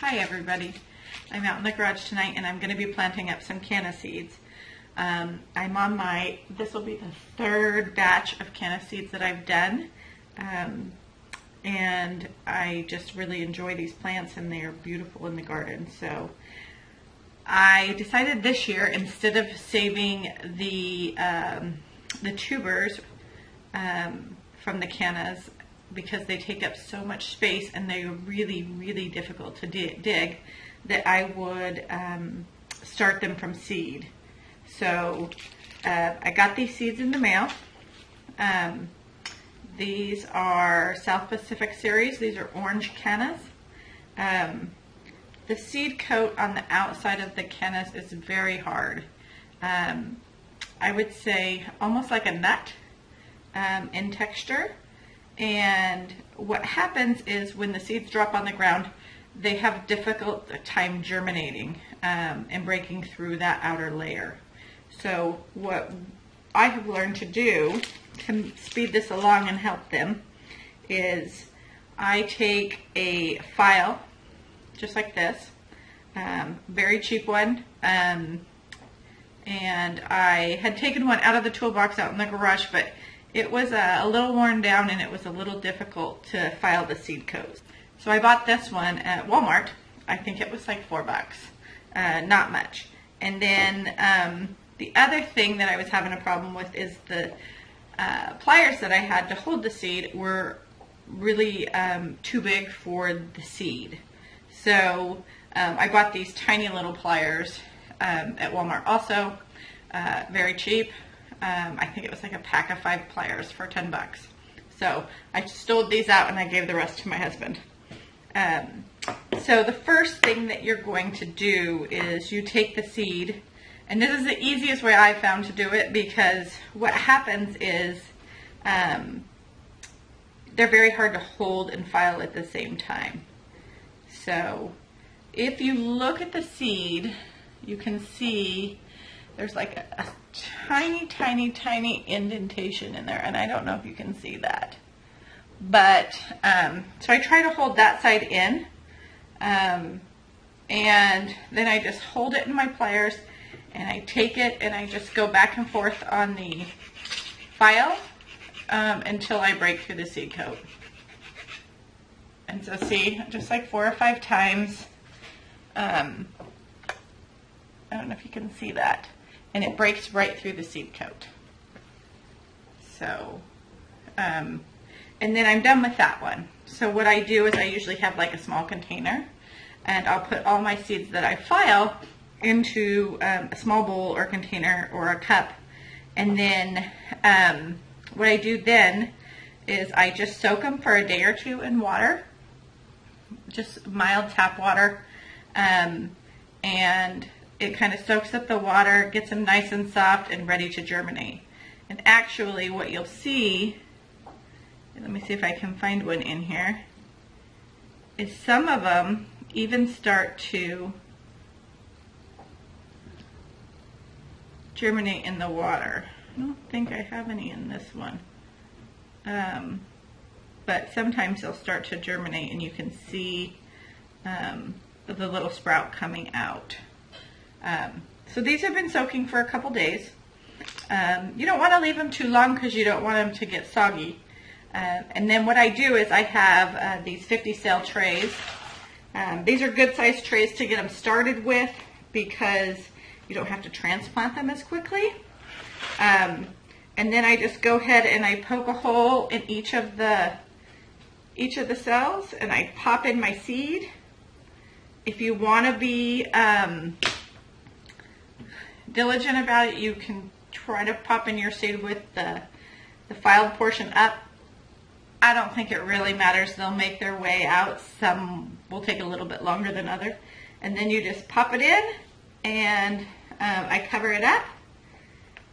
Hi everybody. I'm out in the garage tonight and I'm going to be planting up some canna seeds. I'm on this will be the third batch of canna seeds that I've done. And I just really enjoy these plants and they are beautiful in the garden. So I decided this year, instead of saving the tubers from the cannas, because they take up so much space and they're really difficult to dig, that I would start them from seed. So I got these seeds in the mail. These are South Pacific series. These are orange cannas. The seed coat on the outside of the cannas is very hard. I would say almost like a nut in texture. And what happens is when the seeds drop on the ground, they have a difficult time germinating and breaking through that outer layer. So what I have learned to do to speed this along and help them is I take a file just like this, very cheap one, and I had taken one out of the toolbox out in the garage, but it was a little worn down and it was a little difficult to file the seed coats. So I bought this one at Walmart. I think it was like $4, not much. And then the other thing that I was having a problem with is the pliers that I had to hold the seed were really too big for the seed. So I bought these tiny little pliers at Walmart also, very cheap. I think it was like a pack of 5 pliers for $10. So I stole these out and I gave the rest to my husband. So the first thing that you're going to do is you take the seed, and this is the easiest way I found to do it, because what happens is they're very hard to hold and file at the same time. So if you look at the seed, you can see there's like a tiny indentation in there, and I don't know if you can see that. But, so I try to hold that side in, and then I just hold it in my pliers, and I take it and I just go back and forth on the file until I break through the seed coat. And so see, just like 4 or 5 times, I don't know if you can see that, and it breaks right through the seed coat. So, and then I'm done with that one. So what I do is I usually have like a small container, and I'll put all my seeds that I file into a small bowl or container or a cup. And then what I do then is I just soak them for a day or 2 in water, just mild tap water, and it kind of soaks up the water, gets them nice and soft and ready to germinate. And actually what you'll see, let me see if I can find one in here, is some of them even start to germinate in the water. I don't think I have any in this one. But sometimes they'll start to germinate and you can see the little sprout coming out. So these have been soaking for a couple days. You don't want to leave them too long because you don't want them to get soggy. And then what I do is I have these 50 cell trays. These are good sized trays to get them started with because you don't have to transplant them as quickly. And then I just go ahead and I poke a hole in each of the cells and I pop in my seed. If you want to be diligent about it, you can try to pop in your seed with the filed portion up. I don't think it really matters. They'll make their way out. Some will take a little bit longer than others. And then you just pop it in and I cover it up.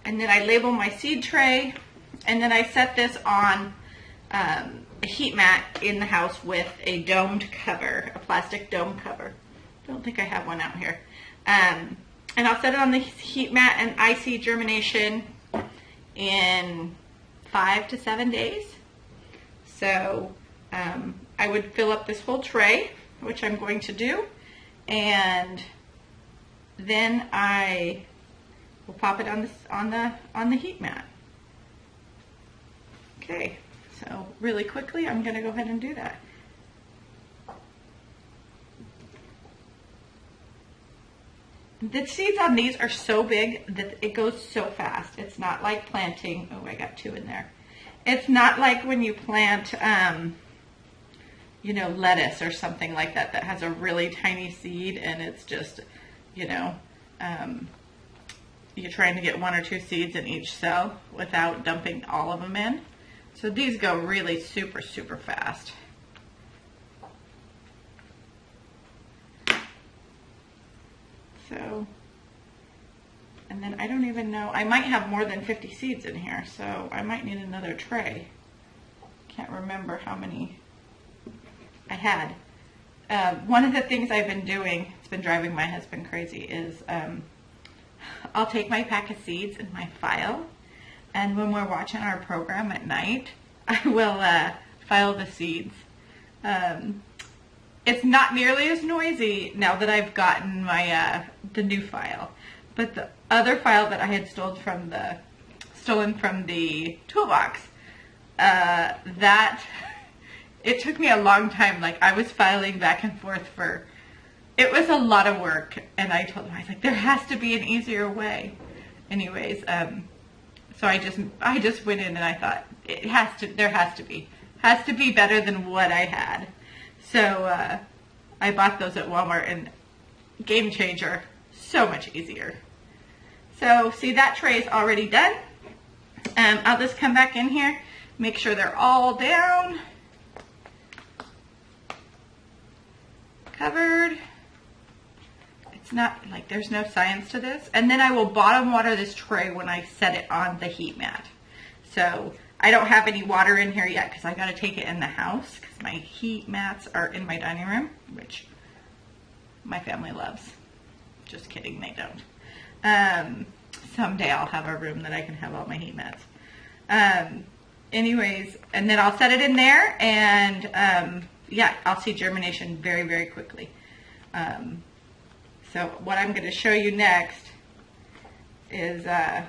And then I label my seed tray. And then I set this on a heat mat in the house with a domed cover, a plastic dome cover. I don't think I have one out here. And I'll set it on the heat mat and I see germination in 5 to 7 days. So I would fill up this whole tray which I'm going to do, and then I will pop it on the heat mat. Okay, so really quickly, I'm going to go ahead and do that. The seeds on these are so big that it goes so fast. It's not like planting, oh, I got 2 in there. It's not like when you plant, you know, lettuce or something like that has a really tiny seed and it's just, you know, you're trying to get 1 or 2 seeds in each cell without dumping all of them in. So these go really super, super fast. So, and then I don't even know, I might have more than 50 seeds in here, so I might need another tray. Can't remember how many I had. One of the things I've been doing, it's been driving my husband crazy, is I'll take my pack of seeds in my file, and when we're watching our program at night, I will file the seeds. It's not nearly as noisy now that I've gotten my the new file, but the other file that I had stolen from the toolbox, that it took me a long time. Like I was filing back and forth it was a lot of work, and I told him, I was like, there has to be an easier way. Anyways, so I just went in and I thought there has to be better than what I had. So I bought those at Walmart, and game changer, so much easier. So see, that tray is already done. I'll just come back in here, make sure they're all down, covered. It's not like there's no science to this. And then I will bottom water this tray when I set it on the heat mat. So I don't have any water in here yet because I got to take it in the house because my heat mats are in my dining room, which my family loves. Just kidding, they don't. Someday I'll have a room that I can have all my heat mats. Anyways, and then I'll set it in there, and yeah, I'll see germination very, very quickly. So what I'm going to show you next is I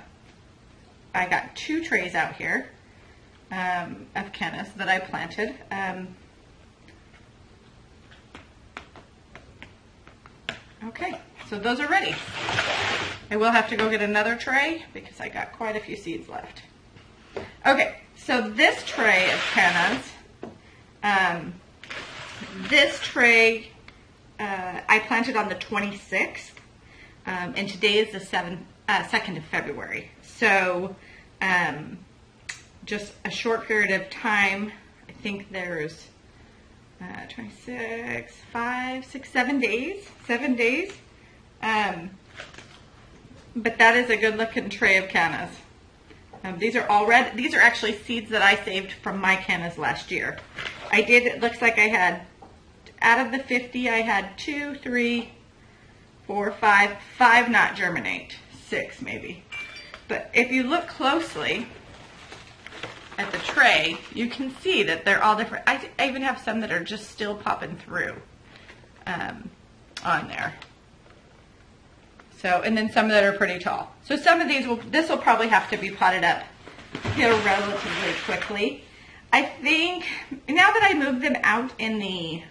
got 2 trays out here of Cannas that I planted. Okay, so those are ready. I will have to go get another tray because I got quite a few seeds left. Okay, so this tray of Cannas, this tray I planted on the 26th, and today is the 2nd of February. So just a short period of time. I think there's 26, 5, 6, 7 days. 7 days. But that is a good looking tray of Cannas. These are all red. These are actually seeds that I saved from my Cannas last year. It looks like I had, out of the 50, I had 2, 3, 4, 5 not germinate. 6 maybe. But if you look closely at the tray, you can see that they're all different. I even have some that are just still popping through on there. So, and then some that are pretty tall. So some of these this will probably have to be potted up here relatively quickly. I think now that I moved them out in the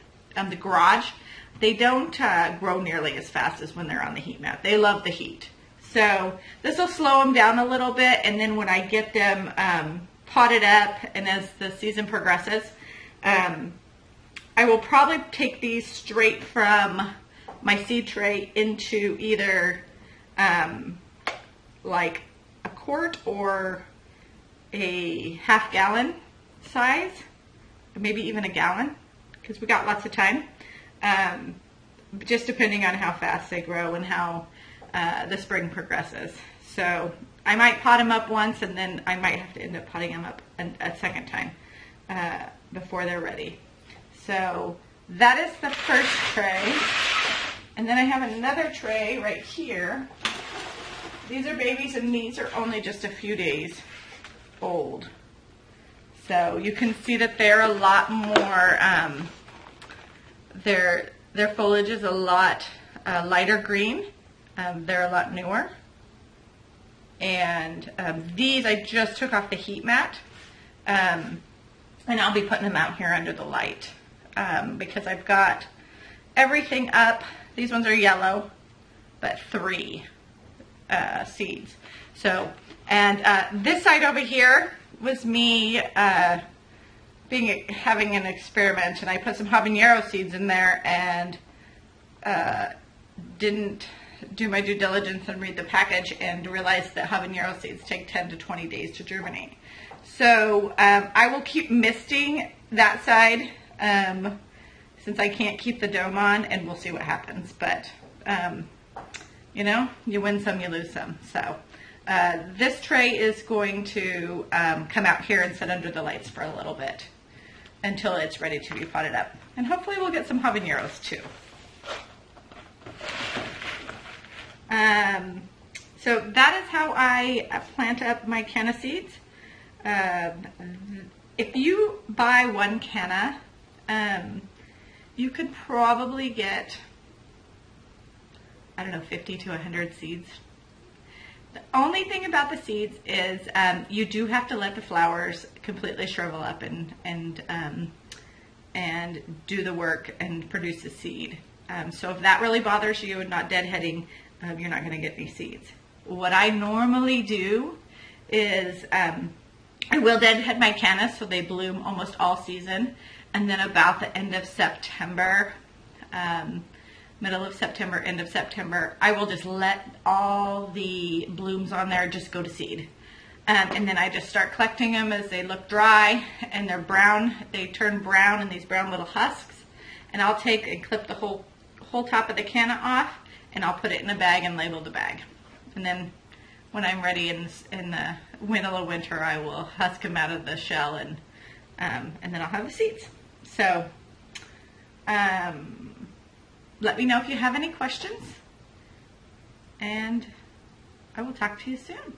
garage, they don't grow nearly as fast as when they're on the heat mat. They love the heat. So this will slow them down a little bit, and then when I get them potted up and as the season progresses, I will probably take these straight from my seed tray into either like a quart or a half gallon size, or maybe even a gallon, because we got lots of time, just depending on how fast they grow and how the spring progresses. So I might pot them up once, and then I might have to end up potting them up a second time before they're ready. So that is the first tray. And then I have another tray right here. These are babies, and these are only just a few days old. So you can see that they're a lot more Their foliage is a lot lighter green. They're a lot newer. And these I just took off the heat mat. And I'll be putting them out here under the light because I've got everything up. These ones are yellow, but 3 seeds. So, and this side over here was me having an experiment, and I put some habanero seeds in there and didn't do my due diligence and read the package and realized that habanero seeds take 10 to 20 days to germinate. So I will keep misting that side since I can't keep the dome on, and we'll see what happens. But, you know, you win some, you lose some. So this tray is going to come out here and sit under the lights for a little bit until it's ready to be potted up. And hopefully we'll get some habaneros too. So that is how I plant up my canna seeds. If you buy one canna, you could probably get, I don't know, 50 to 100 seeds. The only thing about the seeds is you do have to let the flowers completely shrivel up and do the work and produce the seed. So if that really bothers you and not deadheading, you're not going to get any seeds. What I normally do is I will deadhead my cannas so they bloom almost all season, and then about the end of September, middle of September, end of September, I will just let all the blooms on there just go to seed. And then I just start collecting them as they look dry and they're brown. They turn brown in these brown little husks, and I'll take and clip the whole top of the canna off, and I'll put it in a bag and label the bag. And then when I'm ready in the middle of winter, I will husk them out of the shell, and then I'll have the seeds. So let me know if you have any questions, and I will talk to you soon.